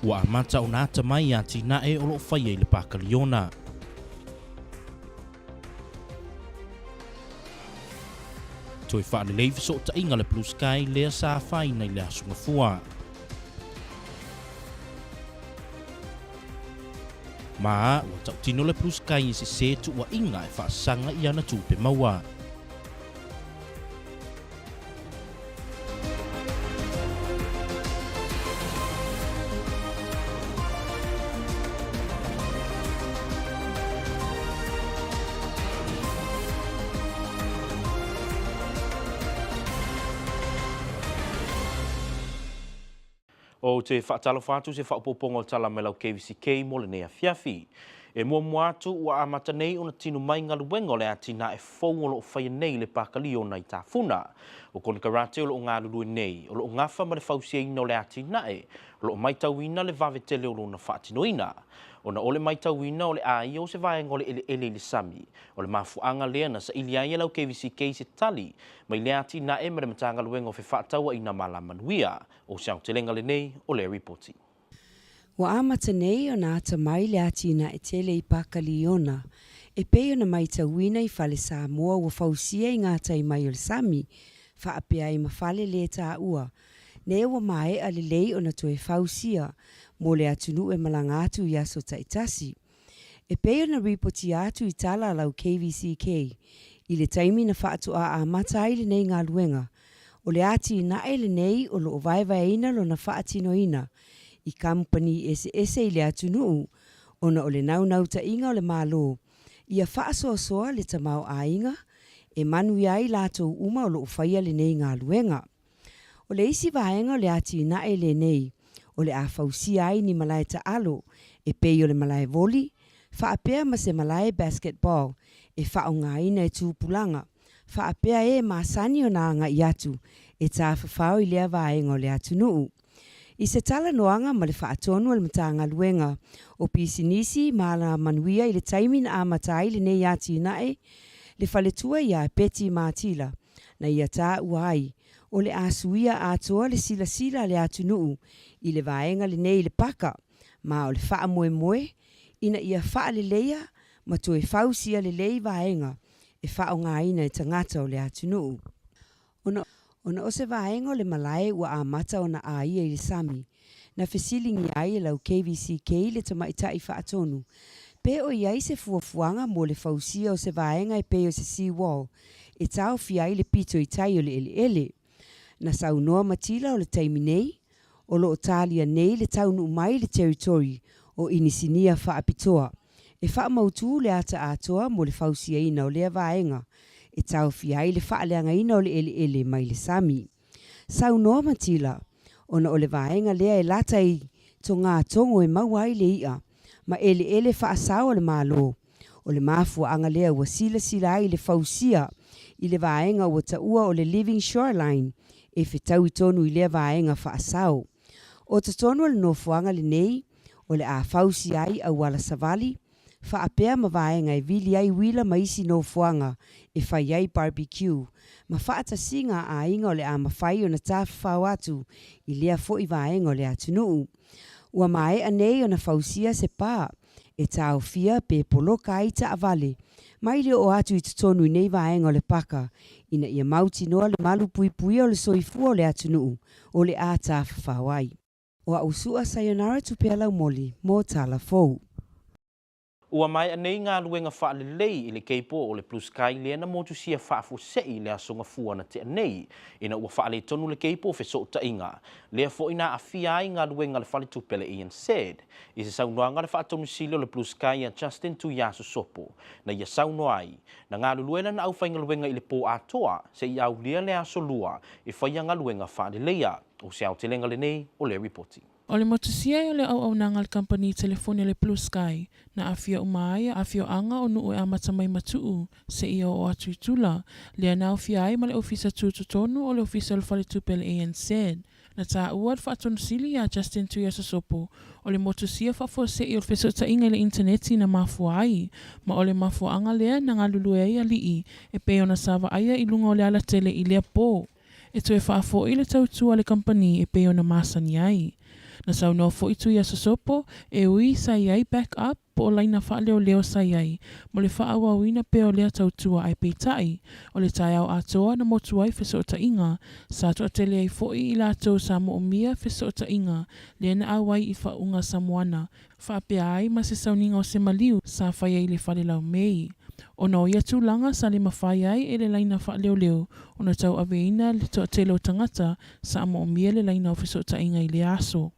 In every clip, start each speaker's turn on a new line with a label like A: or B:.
A: Ua amata o nā tamai a tina e o loo whaia i le Pakaliona. Toi whaalelei fiso ta inga le Blue Sky lea sa whai nei le asunga fua. Maa ua tau tino le Blue Sky i se tu ua inga e whaasanga i ana tupe maua. O te whaatalo whātu se whaapopongo tala me lau Kvzktv mo le nea fiafi. E mua muatu ua amata nei ona tinu mai ngaluenga o le atina e whongo lo whaia nei le Pakaliona i tāwhuna. O kone karate o lo ngā lulue nei, o lo ngafa ma le whausia ina o le atina e, o lo maitauina le vavetele o lo na whaatinoina. O na ole maitauina o le ai o se vaenga o le ele le sami. O le mafuanga lea na sa ili ai lau Kvzktv se tali, mai le atina e ma le matanga luenga o fe whaataua ina malamanuia. O siang te lenga le nei o le reporti.
B: Wa amata nei o nā ata mai le atina e tele i Pakaliona, e peo na maitauina i whale Samoa wa whausia i ngāta i mai o le sami, whaapea i mawhale le tā ua. Ne wa mai a le lei o na toe whausia, mo le atunu e malanga atu i aso taitasi. E peo na reporti atu i tala lau Kvzk, i le taimi na whaatua a mata i le nei ngā luenga. O le ati na e le nei o lo vai ina lo na whaatino ina, i company ese i le atunu, o na o le nau ta inga o le malo. Ia whaasoa le tamau a inga, e manu iai lato uma o lo whaia le nei ngā luenga. O le isi vaenga o le ati na e le nei, o le a whausi ai ni malai ta alo, e pei o le malai voli, whaapea ma se malai basketball, e whaonga ina e tūpulanga, whaapea e masani o nā ngā iatu, e tā whawhau i lea vaenga o le atunuu. I se tala noanga ma le whaatonu al matanga luenga, o pisinisi ma la manuia i le taimi na amatai le nei ati nae, le whaletua ia peti mātila, na ia tā uai, o le asuia atoa le sila le atunuu, i le vaenga le nei le paka, ma o le wha moe, ina ia wha le leia, ma toe whausia le lei vaenga, e wha o ngā ina i tangata o le atunuu. Ona o se vaenga o le malai ua amata o na aia i le sami, na fesilingi ai lau Kvzk le tamaitai whaatonu, pe o iai se fuafuanga mo le fausia o se vaenga e pe o se seawall, e tau fiai le pito i tai o le ele. Na saunoa matila o le taimi nei, o lo o talia nei le taunu mai le territory o inisinia whaapitoa, e wha mautu le ata atoa mo le fausia ina o lea vaenga, e tau fiai le whaaleanga ina o le ele mai le sami. Saunoa matila, ona o le vaenga lea e lata i to ngā tongo e mawai le ia, ma ele whaasao le malo. O le mafua anga lea ua sila ai le fausia, i le vaenga ua taua o le living shoreline, e whetau i tonu i lea vaenga whaasao. O ta tonu le nofuanga le nei, o le a fausia ai au wala savali, whaapea ma vaenga e vili ai wila maisi nofuanga, e whai ai barbecue, ma whaata singa a inga o le a mawhai o na tāwhau atu i lea fo i vaenga o le atunuu. Ua mai anei o na fausia se pā, e tāo fia pe poloka ai ta avale, mai le o atu i tutonu i nei vaenga o le paka, ina ia mauti noa le malu pui o le soifua o le atunuu, o le a tāwhau ai. Ua usua sayonara tupea lau moli, mō tala fou.
A: Ua mai anei ngā luenga whaalelei i le keipo o le Blue Sky lea na motu sia whaafosei le asonga fua na te anei. Ina ua whaale tonu le keipo fe so ta inga. Lea fo ina awhia ai ngā luenga le whale tupele Ian said. I se saunoanga le whaatonu sile o le Blue Sky a Justin tu yaso sopo. Na ia sauno ai. Na ngā luenga na au whainga luenga i le po atoa se i au lia le aso lua e whaia ngā luenga whaaleleia. O se au te lenga le nei o le reporti.
C: O le motusia o le au nanga le company telefoni le Blue Sky na afia umai afia anga o nuu e amata mai matuu se ia o atu tula le na afia ai ma le ofisa tututonu o le ofisa le whale tupele ANC na tā uad whaatonu sili a Justin tu sopo o le motusia whafose i o feso ta inga le interneti na mafua ai ma o le mafua anga lea na ngā lulu ai a lii e peo na sava aia i lunga o le ala tele i lea po e to e whaafo i le tautua le company e peo na masani ai. Na saunoa fo itu ia sosopo, e ui sai ai back up po o laina wha leo sai ai. Mo le wha awawina pe o lea tautua ai peitai, o le tai au atoa na motu ai feso o ta inga, sa toa tele ai fo i la tau sa mo o mia feso o ta inga, le na awai i wha unga samoana, wha pe ai ma se sauninga o se maliu, sa whai ai le whale lau mei. O na o ia tūlanga sa le mawhai ai e le laina wha leo, o na tau aveina le toa tele o tangata, sa mo o mia le laina o feso o ta inga i le aso.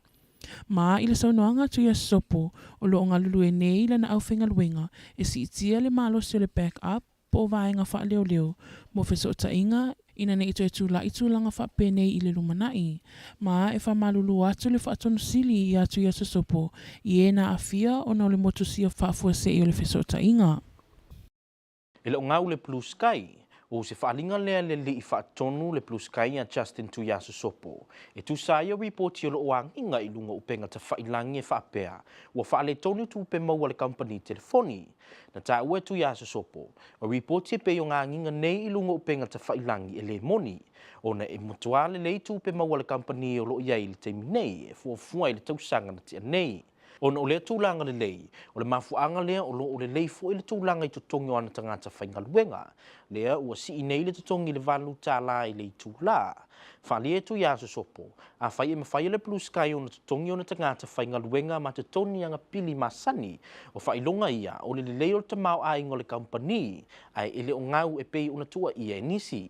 C: Ma i le saunoanga tu ia sopo o lo ngā lulu e nei la na au whenga luenga e si itia le malo se le back up po vaenga wha leo mo feso o ta inga ina ne ito e tūla i tūlanga wha penei i le lumanai. Ma e wha malulu atu le wha atonu sili i atu ia sopo i e na afia o na o le motusia wha afua se i o le feso o ta inga.
A: E leo ngau le Blue Sky, o se whaalinga lea le li i whaatonu le Blue Sky a Justin Tuiaso Sopo. E tu sa ia reporti o lo oanginga i lunga upenga ta whailangi e whaapea, ua whaale tonu tu upe maua le company telefoni. Na ta ue Tuiaso Sopo, o reporti e pe o nganginga nei i lunga upenga ta whailangi e le moni. O na e mutuale le tu upe maua le company o lo iai le teimi nei, e fuafua i le tausanga na tia nei. O na o lea tūlanga le lei, o le mafuanga lea o lo o le lei fo i le tūlanga i tutongi o ana tangata whaingaluenga. Lea ua si i nei le tutongi le valu tāla i le tūla. Whalia Tuiaso Sopo, a whai e mawhai le Blue Sky o na tutongi o na tangata whaingaluenga ma te toni anga pili masani, o whailonga ia o le lei o le tamau a ingo le company, ai ele o ngau e pei o na tua ia e nisi.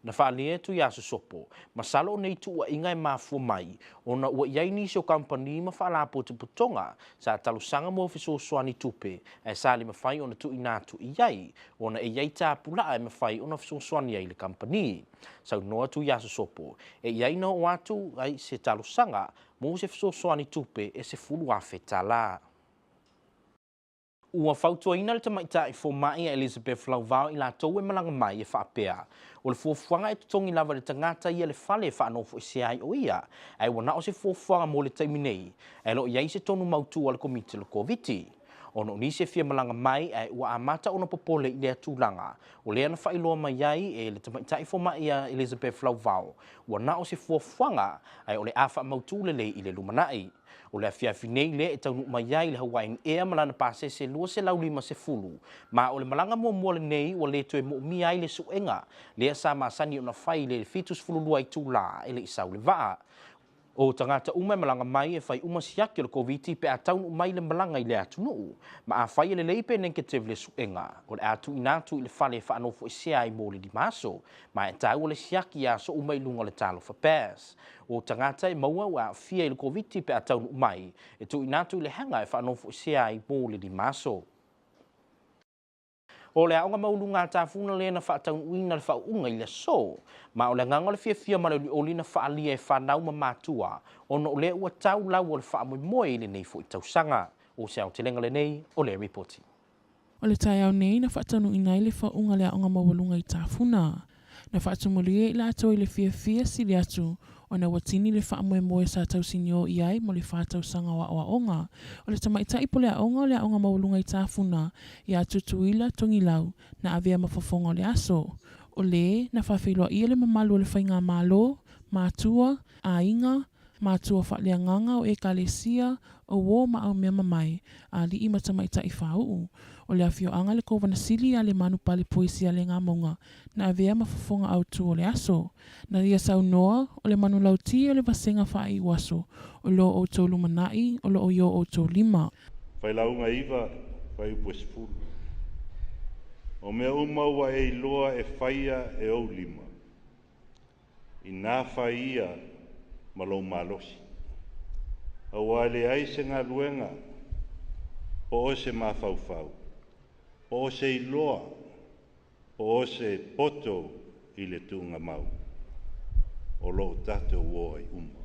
A: Na whalia Tuiaso Sopo, masalo nei tua inga e mafua mai, o na ua iai nisi o company ma whaalapo te putonga, sa talusanga mo fiso soani tupe, e sali mawhai o na tu inatu iai, o na e iai tā pula e mawhai o na fiso soani ai le company. Sau noa Tuiaso Sopo, e iai na o atu ai se talusanga, mo se fiso soani tupe e se fulu a fetala. Ua whautua ina le tamaita i fōmai a Elizabeth Lauvao i la tau e malanga mai e whaapea. O le fuafuanga e tutongi lava le tangata ia le fale e whaanofo i se ai o ia. Ai wana o se fuafuanga mo le taiminei. Ai lo iai se tonu mautu o le komite le COVID. O no nisi e fia malanga mai ai ua amata o na popole i lea tūlanga. O lea na whailoa mai ai e le tamaita i fōmai a Elizabeth Lauvao. Wana o se fuafuanga ai o le awha mautu le i le lumanai. O le afiafi nei le e taunu mai ai le Hawaiian Air malana pase se lua se lau lima se fulu. Ma o le malanga mua le nei o le toe mo mi ai le suenga. Le sa masani o na fai le fitus fulu lua i tūla e le isau le vaa. O tangata uma malanga mai e fai uma siaki o le COVID pe a taunu mai le malanga i le atunuu. Ma a fai le leipe negative le suenga. O le atu inatu i le fale whaanofo i sea i mōli di maso. Ma e tau o le siaki a so uma i lunga le talo fa pass. O tangata e maua ua fia i le COVID pe a taunu mai. E tu inatu i le hanga e whaanofo i sea i mōli di maso. O le aonga maulunga tāfuna le na whaataunu ina le whaunga i le so. Ma o le nganga le fia ma le oli na whaalia e whanau ma mātua. O no le ua tau lau o le whaamoe moe le nei fo i tausanga. O se au te lenga le nei o le reporti.
C: O le tai au nei na whaatanu ina i le whaunga le aonga maulunga i tāfuna. Na whaatumulia i la toi le fia sili atu. O na watini le whaamoe sa tau sinio i ai mo le whaatau sanga wa onga. O le tamaita ipo le aonga maulunga i tāfuna i atu tuila tongi lau na avea mawhafonga o le aso. O le na whawhiloa ia le mamalu o le whainga malo, mātua, a inga, mātua whaalea nganga o e kalesia o wō ma au mea mamai a li i matamaita i whau. O le awhio anga le kovana sili a le manu pale poesi a le ngā maunga na avea mawhafonga au tu o le aso. Na ria sau noa o le manu lauti o le vasenga wha i waso o lo o tō lumanai o lo o yo o tō lima.
D: Whai launga iwa, whai upues furu. O mea umaua e iloa e whaia e au lima. I nā whaia malo malosi. Awa le aise ngā luenga po o se mawhauwhau. Po o se iloa, po o se poto i le tunga mau. O lo tato wo ai uma.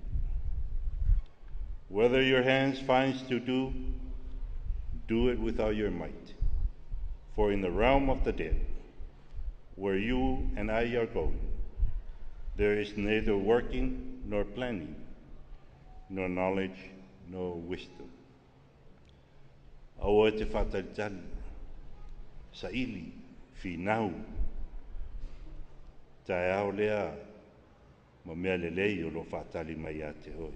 D: Whether your hands finds to do it with all your might. For in the realm of the dead, where you and I are going, there is neither working nor planning, nor knowledge nor wisdom. Aua te whataritani, sa ili, whinau, tae ao lea, ma mea lelei o lo whatali mai a te hoi.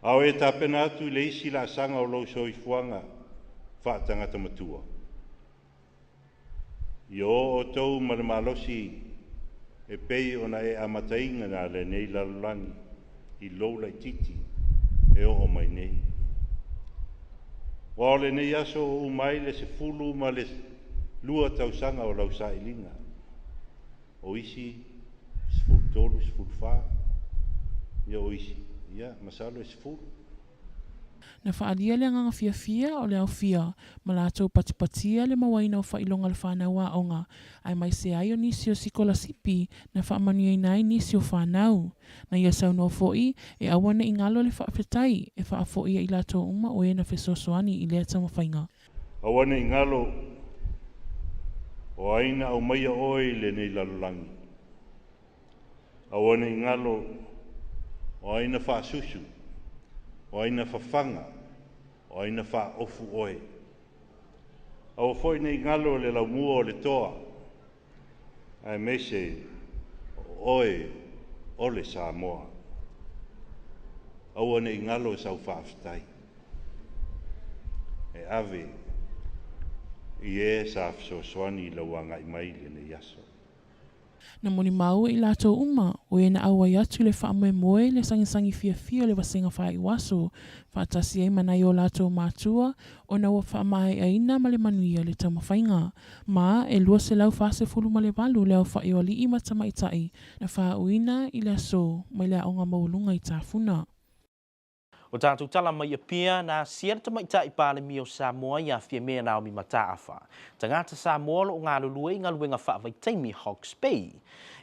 D: Au e tapena atu I le isi la sanga o lo soifuanga wha tangata matua. I o tau ma le malosi e pei ona e amatainga na le nei lalulangi I loula I titi e o mai nei. Wa le nei aso o mai le se fulu ma le lua tausanga o lau sailinga. O isi sful tolu sful fa. Ia o isi. Ia masalo sful.
C: Na whaalia le nganga fia o le au fia, ma lātou patipatia le mawaina o whailonga le whanau a onga, ai mai se ai o nisi o sikola sipi na whaamanu nai nisi o whanau. Na ia sau no foi e awana I ngalo le whaafetai e whaafoi I lātou uma o e na whesosoani I lea tamawhainga.
D: Awana I ngalo o aina au maia oi le nei lalulangi. Awana I ngalo o aina whaasusu. O aina whawhanga, o aina wha ofu oe. Au foi nei ngalo le lau mua o le toa. Ai mese oe o le Samoa. Au nei ngalo sau whaaftai. E ave I e sa fsoswani lau anga I mai le nei aso.
C: Na moni mau I lātou uma o e na awa atu le whaamoe moe le sangisangi fia le wasenga wha I waso. Whaatasi ai manai o lātou mātua o na wa whaamae aina ma le manuia le tamawhainga. Ma e lua se lau whaase fulu ma le walu leo whae o li I matamaitai na whaauina I le aso mai le aonga maulunga I tāwhuna.
A: O tātou tala mai a pia na siera ta maita I pāle mi o Samoa ia fia mea nao mi mataafa. Tangata Samoa lo ngā lulua I ngā luenga whaavai taimi Hawke's Bay.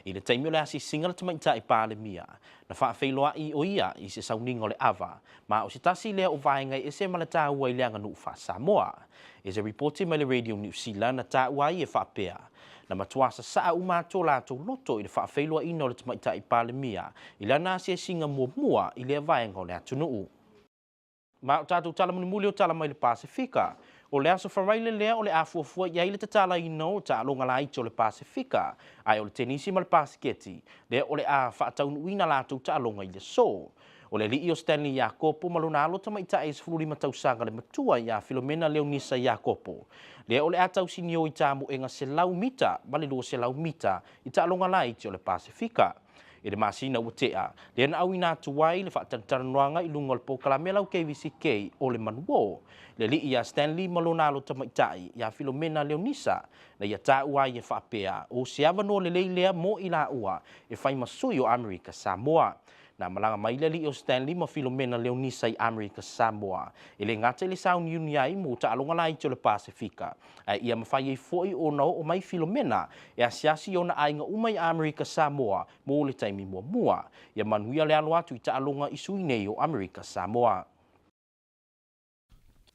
A: I le taimi o le asi singara ta maita I pāle mia. Na whaafeiloa I o ia I se sauninga o le ava. Ma o se tasi lea o vaengai e se malata ua I leanga nuu wha Samoa. E se reporti mai le Radio New Zealand na tā ua I e whaapea. Na matuasa saa umato lātou loto I le whaafeiloa ina o le ta maita I pāle mia. I le nasi e singa mua I le vaenga o le atunuu. Ma o tātou tala muli o tala mai le Pasifika. O le aso wharaile lea o le afuafua iai le tatala ino o ta alonga la ito o le Pasifika. Ai o le tenisi ma le Pasiketi. Le o le a whaataunu ina lātou ta alonga I le so. O le li o Stanley Iakopo malona alo ta maita e sifuruli matausanga le matua ia Filomena Leonisa Iakopo. Le o le atau sinio I tamu enga se lau mita, mali lua se lau mita, I ta alonga la ito o le Pasifika. E le masina ua tea. Le na au ina tuai le whaatantaranuanga I lunga le pokalamela o KVCK o le manuo. Le li ia Stanley malonalo tamaitai ia Filomena Leonisa na ia tā ua I e whaapea. O se avano le leilea mo I la ua e whai masui o Amerika Samoa. Na malanga mai le li o Stanley ma Filomena Leonisa I Amerika Samoa. E le ngata le saun uniai mo ta alonga la I le Pasifika. Ai ia mawhai e foi o nao o mai Filomena e asiasi o na ainga umai Amerika Samoa mo le taimi mua. Ia manuia le alo atu I ta alonga I sui nei o Amerika Samoa.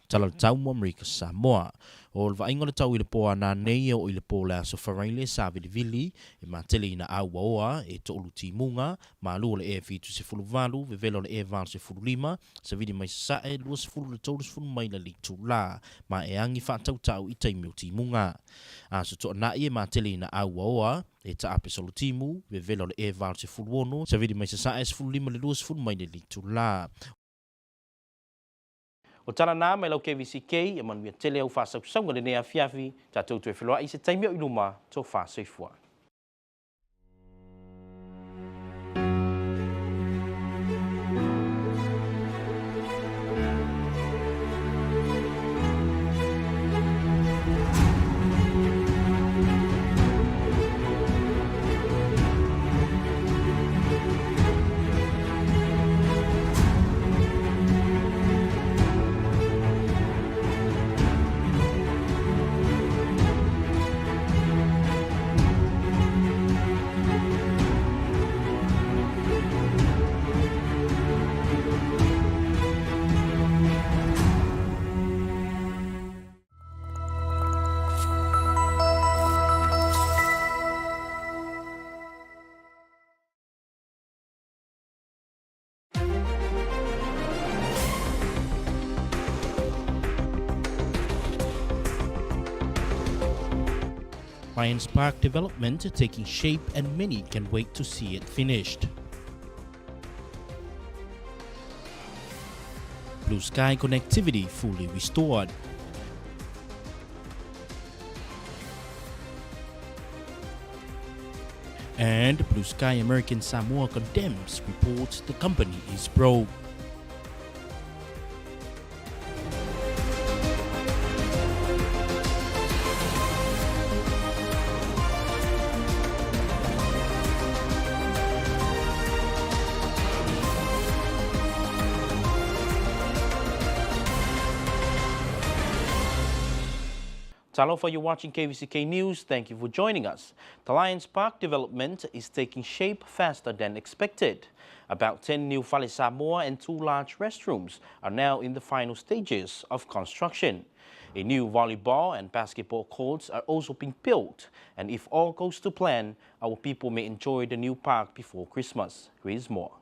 A: Tala le tau mo Amerika Samoa. O le vainga le tau I le poa na nei o I le po le aso wharaile sa vili e matele ina aua oa e to ulu timunga ma lua le e fitu se fulu valu ve velo le e valu se fulu lima sa vidi mai sae lua se fulu le tolu se fulu mai le litu la ma e angi whaatau tau I taimi o timunga. Aso to na e matele ina aua oa e ta ape solo timu ve velo le e valu se fulu ono sa vidi mai sae se fulu lima le lua se fulu mai le litu la. O tala nā mai lau KVCK, e manuia tele au whāsausaunga le nea fiafi, tātou tue whiloa I se taimi o iluma, tō whāsaifua. Lions Park development taking shape and many can wait to see it finished. Blue Sky connectivity fully restored. And Blue Sky American Samoa condemns reports the company is broke. Talo for you watching KVCK News. Thank you for joining us. The Lions Park development is taking shape faster than expected. About 10 new Fale Samoa and 2 large restrooms are now in the final stages of construction. A new volleyball and basketball courts are also being built. And if all goes to plan, our people may enjoy the new park before Christmas. Here's more.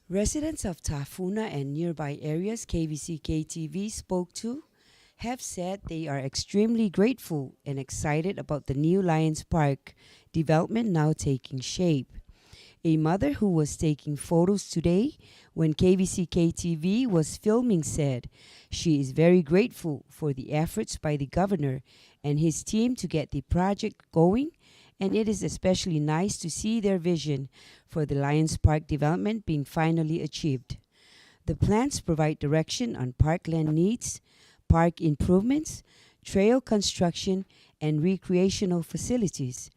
B: Residents of Tafuna and nearby areas KVCK TV spoke to have said they are extremely grateful and excited about the new Lions Park development now taking shape. A mother who was taking photos today when KVCK TV was filming said she is very grateful for the efforts by the governor and his team to get the project going, and it is especially nice to see their vision for the Lions Park development being finally achieved. The plans provide direction on parkland needs, park improvements, trail construction, and recreational facilities.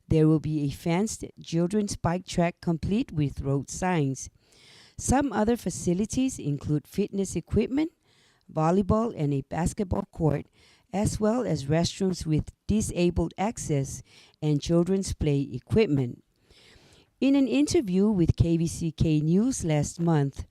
B: There will be a fenced children's bike track complete with road signs. Some other facilities include fitness equipment, volleyball and a basketball court, as well as restrooms with disabled access and children's play equipment. In an interview with KVCK News last month,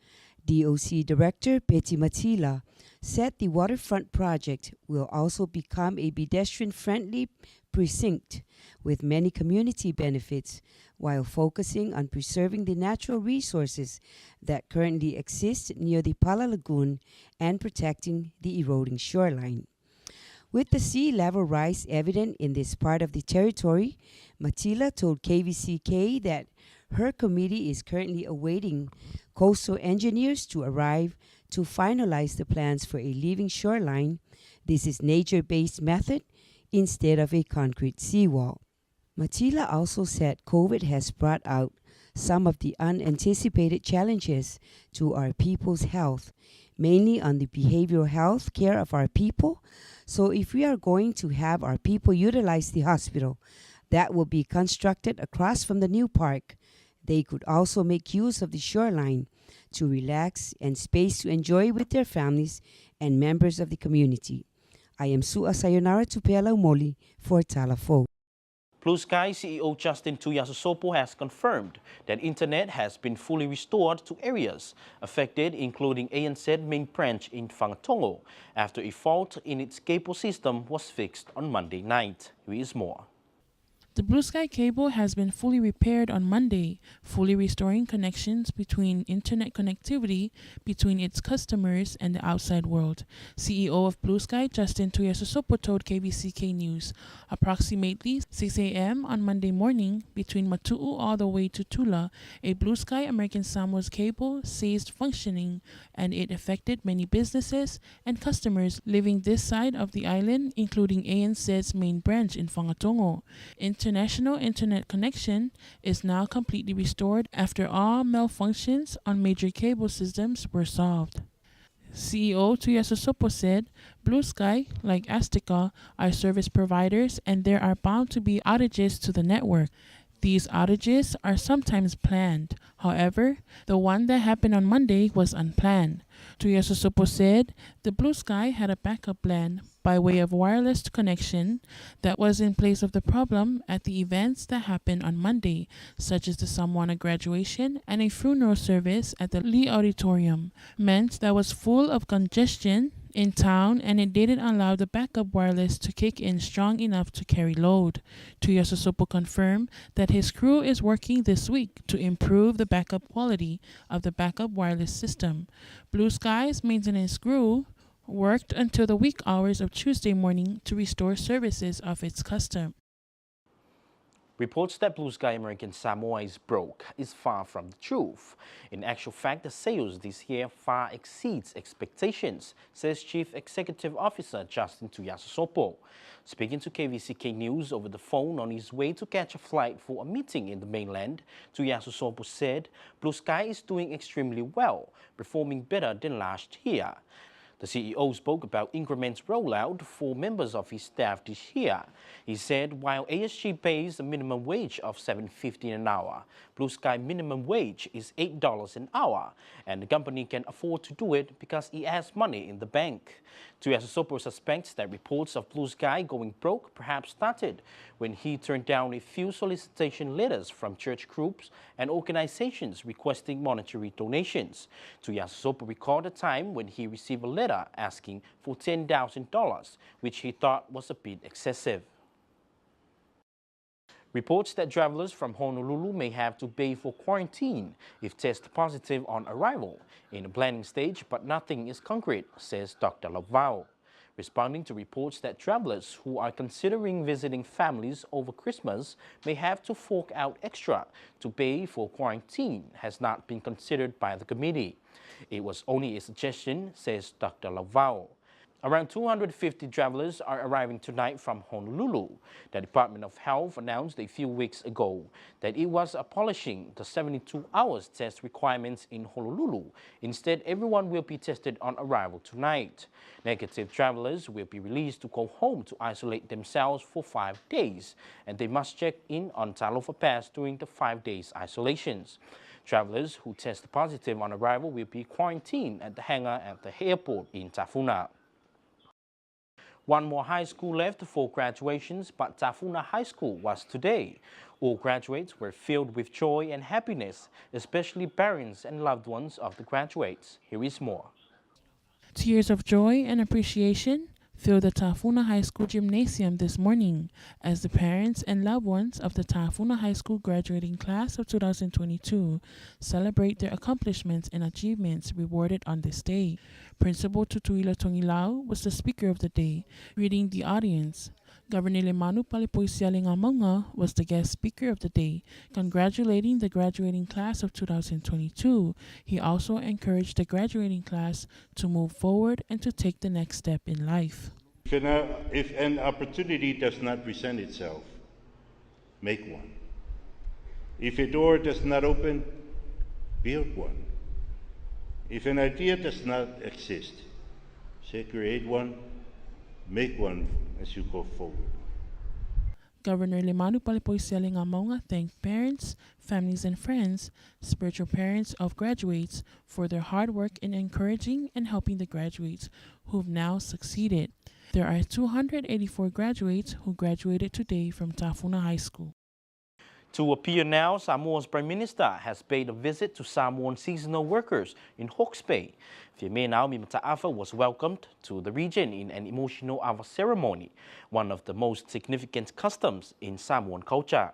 B: DOC Director Betty Matila said the waterfront project will also become a pedestrian-friendly precinct with many community benefits while focusing on preserving the natural resources that currently exist near the Pala Lagoon and protecting the eroding shoreline. With the sea level rise evident in this part of the territory, Matila told KVCK that her committee is currently awaiting coastal engineers to arrive to finalize the plans for a living shoreline. This is nature-based method instead of a concrete seawall. Matila also said COVID has brought out some of the unanticipated challenges to our people's health, mainly on the behavioral health care of our people. So if we are going to have our people utilize the hospital that will be constructed across from the new park, they could also make use of the shoreline to relax and space to enjoy with their families and members of the community. I am Sua Sayonara Tupela Umoli for Talafo.
A: Blue Sky CEO Justin Tuiasosopo has confirmed that internet has been fully restored to areas affected, including ANZ main branch in Whangatongo, after a fault in its cable system was fixed on Monday night. Here is more.
C: The Blue Sky cable has been fully repaired on Monday, fully restoring connections between internet connectivity between its customers and the outside world. CEO of Blue Sky, Justin Tuiasosopo, told KVCK News, approximately 6 a.m. on Monday morning, between Matu'u all the way to Tula, a Blue Sky American Samoa's cable ceased functioning, and it affected many businesses and customers living this side of the island, including ANZ's main branch in Whangatongo. International internet connection is now completely restored after all malfunctions on major cable systems were solved. CEO Tuiasosopo said, Blue Sky, like Azteca, are service providers and there are bound to be outages to the network. These outages are sometimes planned. However, the one that happened on Monday was unplanned. Tuiasosopo said the Blue Sky had a backup plan by way of wireless connection that was in place of the problem at the events that happened on Monday, such as the Samoana graduation and a funeral service at the Lee Auditorium, meant that was full of congestion in town, and it didn't allow the backup wireless to kick in strong enough to carry load. Tuiasosopo confirmed that his crew is working this week to improve the backup quality of the backup wireless system. Blue Sky's maintenance crew worked until the week hours of Tuesday morning to restore services of its customers.
A: Reports that Blue Sky American Samoa is broke is far from the truth. In actual fact, the sales this year far exceeds expectations, says Chief Executive Officer Justin Tuiasosopo. Speaking to KVCK News over the phone on his way to catch a flight for a meeting in the mainland, Tuiasosopo said Blue Sky is doing extremely well, performing better than last year. The CEO spoke about increments rollout for members of his staff this year. He said while ASG pays a minimum wage of $7.50 an hour, Blue Sky minimum wage is $8 an hour, and the company can afford to do it because it has money in the bank. Tuiasosopo suspects that reports of Blue Sky going broke perhaps started when he turned down a few solicitation letters from church groups and organizations requesting monetary donations. Tuiasosopo recalled a time when he received a letter asking for $10,000, which he thought was a bit excessive. Reports that travelers from Honolulu may have to pay for quarantine if tested positive on arrival in a planning stage, but nothing is concrete, says Dr. Lavao. Responding to reports that travelers who are considering visiting families over Christmas may have to fork out extra to pay for quarantine has not been considered by the committee. It was only a suggestion, says Dr. Lavao. Around 250 travelers are arriving tonight from Honolulu. The Department of Health announced a few weeks ago that it was abolishing the 72 hours test requirements in Honolulu. Instead, everyone will be tested on arrival tonight. Negative travelers will be released to go home to isolate themselves for 5 days, and they must check in on Talofa Pass during the 5 days isolations. Travelers who test positive on arrival will be quarantined at the hangar at the airport in Tafuna. One more high school left for graduations, but Tafuna High School was today. All graduates were filled with joy and happiness, especially parents and loved ones of the graduates. Here is more.
C: Tears of joy and appreciation filled the Tafuna High School gymnasium this morning as the parents and loved ones of the Tafuna High School graduating class of 2022 celebrate their accomplishments and achievements rewarded on this day. Principal Tutuila Tongilao was the speaker of the day, reading the audience. Governor Lemanu Palipoisialingamonga was the guest speaker of the day, congratulating the graduating class of 2022. He also encouraged the graduating class to move forward and to take the next step in life.
D: If an opportunity does not present itself, make one. If a door does not open, build one. If an idea does not exist, say create one, make one as you go forward.
C: Governor Lemanu Palipoisialingamonga thanked parents, families and friends, spiritual parents of graduates for their hard work in encouraging and helping the graduates who've now succeeded. There are 284 graduates who graduated today from Tafuna High School.
A: To appear now, Samoa's Prime Minister has paid a visit to Samoan seasonal workers in Hawke's Bay. Fiamenao Mimata'afa was welcomed to the region in an emotional awa ceremony, one of the most significant customs in Samoan culture.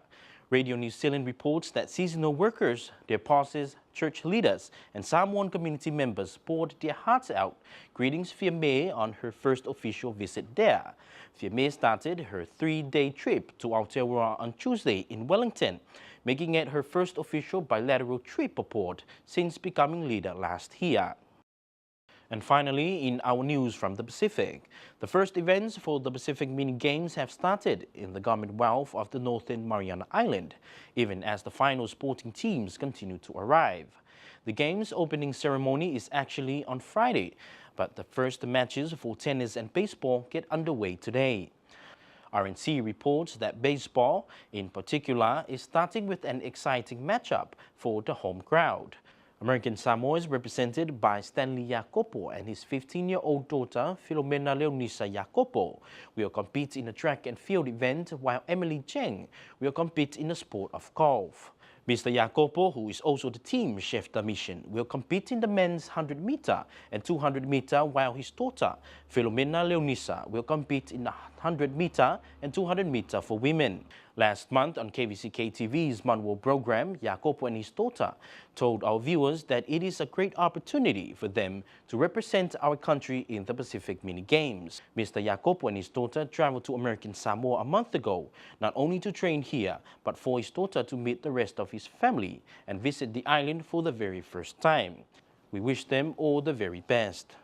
A: Radio New Zealand reports that seasonal workers, their bosses, church leaders, and Samoan community members poured their hearts out, greeting Fiame on her first official visit there. Fiame started her 3-day trip to Aotearoa on Tuesday in Wellington, making it her first official bilateral trip abroad since becoming leader last year. And finally, in our news from the Pacific, the first events for the Pacific Mini Games have started in the Commonwealth of the Northern Mariana Island, even as the final sporting teams continue to arrive. The Games opening ceremony is actually on Friday, but the first matches for tennis and baseball get underway today. RNC reports that baseball, in particular, is starting with an exciting matchup for the home crowd. American Samoa is represented by Stanley Jacopo and his 15-year-old daughter, Filomena Leonisa Jacopo, will compete in a track and field event, while Emily Cheng will compete in the sport of golf. Mr. Jacopo, who is also the team chef de mission, will compete in the men's 100-meter and 200-meter, while his daughter, Filomena Leonisa, will compete in the 100-meter and 200-meter for women. Last month on KVCK TV's Manual program, Jacopo and his daughter told our viewers that it is a great opportunity for them to represent our country in the Pacific Mini Games. Mr. Jacopo and his daughter traveled to American Samoa a month ago, not only to train here, but for his daughter to meet the rest of his family and visit the island for the very first time. We wish them all the very best.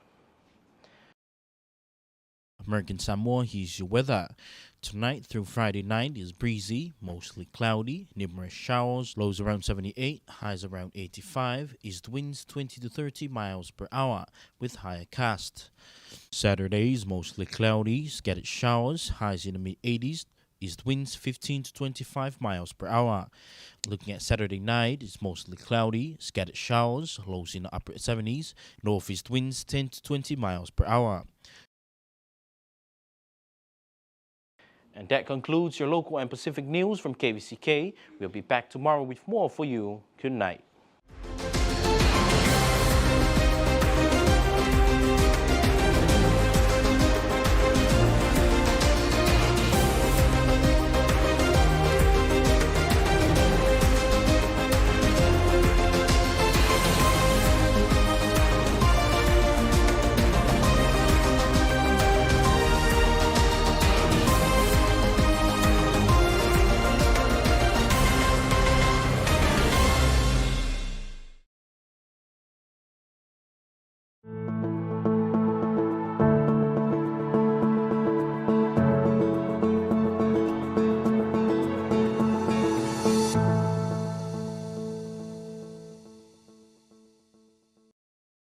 A: American Samoa, here's your weather. Tonight through Friday night is breezy, mostly cloudy, numerous showers, lows around 78, highs around 85, east winds 20 to 30 miles per hour with higher cast. Saturday is mostly cloudy, scattered showers, highs in the mid-80s, east winds 15 to 25 miles per hour. Looking at Saturday night, it's mostly cloudy, scattered showers, lows in the upper 70s, northeast winds 10 to 20 miles per hour. And that concludes your local and Pacific news from KVCK. We'll be back tomorrow with more for you. Good night.